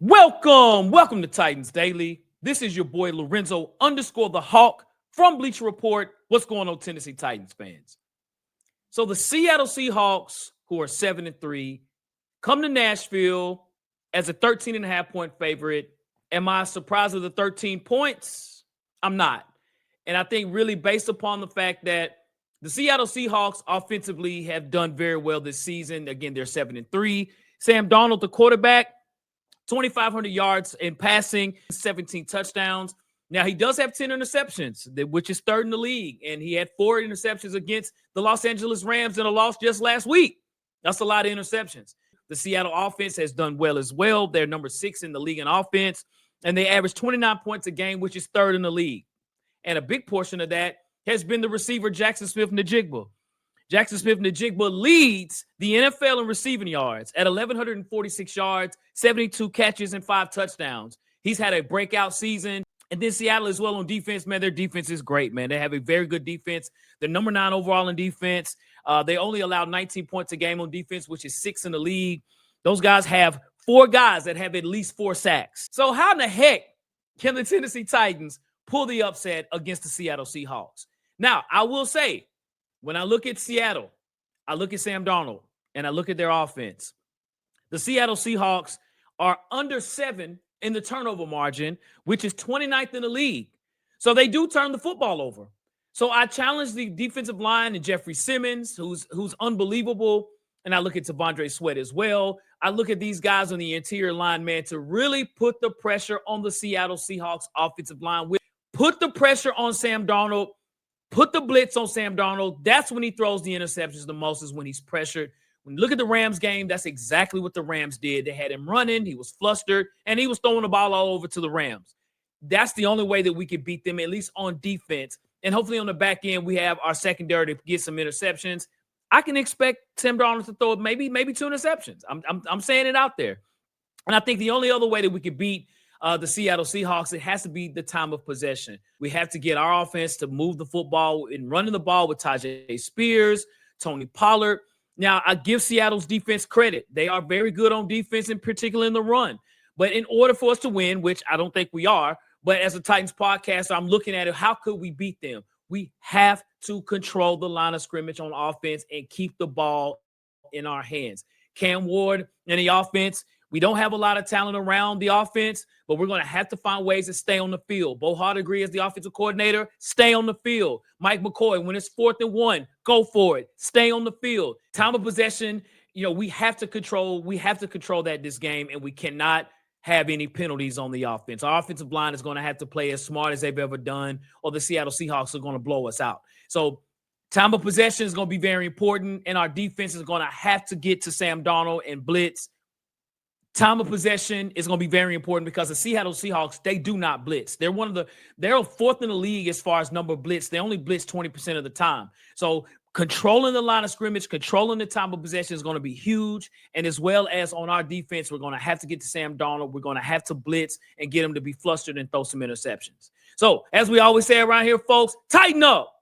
Welcome to Titans Daily. This is your boy Lorenzo _ the Hawk from Bleacher Report. What's going on, Tennessee Titans fans? So the Seattle Seahawks, who are 7-3, come to Nashville as a 13.5-point favorite. Am I surprised with the 13 points? I'm not. And I think really based upon the fact that the Seattle Seahawks offensively have done very well this season. Again, they're 7-3. Sam Darnold, the quarterback, 2,500 yards in passing, 17 touchdowns. Now, he does have 10 interceptions, which is third in the league. And he had 4 interceptions against the Los Angeles Rams in a loss just last week. That's a lot of interceptions. The Seattle offense has done well as well. They're number 6 in the league in offense. And they average 29 points a game, which is third in the league. And a big portion of that has been the receiver, Jackson Smith-Njigba. Jackson Smith-Njigba leads the NFL in receiving yards at 1,146 yards, 72 catches, and 5 touchdowns. He's had a breakout season. And then Seattle as well on defense, man. Their defense is great, man. They have a very good defense. They're number 9 overall in defense. They only allow 19 points a game on defense, which is 6th in the league. Those guys have 4 guys that have at least 4 sacks. So how in the heck can the Tennessee Titans pull the upset against the Seattle Seahawks? Now, I will say, when I look at Seattle, I look at Sam Darnold, and I look at their offense. The Seattle Seahawks are under 7 in the turnover margin, which is 29th in the league. So they do turn the football over. So I challenge the defensive line and Jeffrey Simmons, who's unbelievable, and I look at T'Vondre Sweat as well. I look at these guys on the interior line, man, to really put the pressure on the Seattle Seahawks offensive line. Put the pressure on Sam Darnold. Put the blitz on Sam Darnold. That's when he throws the interceptions the most, is when he's pressured. When you look at the Rams game, that's exactly what the Rams did. They had him running. He was flustered, and he was throwing the ball all over to the Rams. That's the only way that we could beat them, at least on defense. And hopefully on the back end, we have our secondary to get some interceptions. I can expect Sam Darnold to throw maybe 2 interceptions. I'm saying it out there. And I think the only other way that we could beat the Seattle Seahawks, it has to be the time of possession. We have to get our offense to move the football and running the ball with Tyjae Spears, Tony Pollard. Now, I give Seattle's defense credit. They are very good on defense, in particular in the run. But in order for us to win, which I don't think we are, but as a Titans podcaster, I'm looking at it, how could we beat them? We have to control the line of scrimmage on offense and keep the ball in our hands. Cam Ward and the offense, we don't have a lot of talent around the offense, but we're going to have to find ways to stay on the field. Bo Hardegree as the offensive coordinator, stay on the field. Mike McCoy, when it's 4th and 1, go for it. Stay on the field. Time of possession, we have to control that this game, and we cannot have any penalties on the offense. Our offensive line is going to have to play as smart as they've ever done, or the Seattle Seahawks are going to blow us out. So time of possession is going to be very important, and our defense is going to have to get to Sam Darnold and blitz. Time of possession is going to be very important because the Seattle Seahawks, they do not blitz. They're 4th in the league as far as number of blitz. They only blitz 20% of the time. So controlling the line of scrimmage, controlling the time of possession is going to be huge. And as well as on our defense, we're going to have to get to Sam Darnold. We're going to have to blitz and get him to be flustered and throw some interceptions. So as we always say around here, folks, tighten up.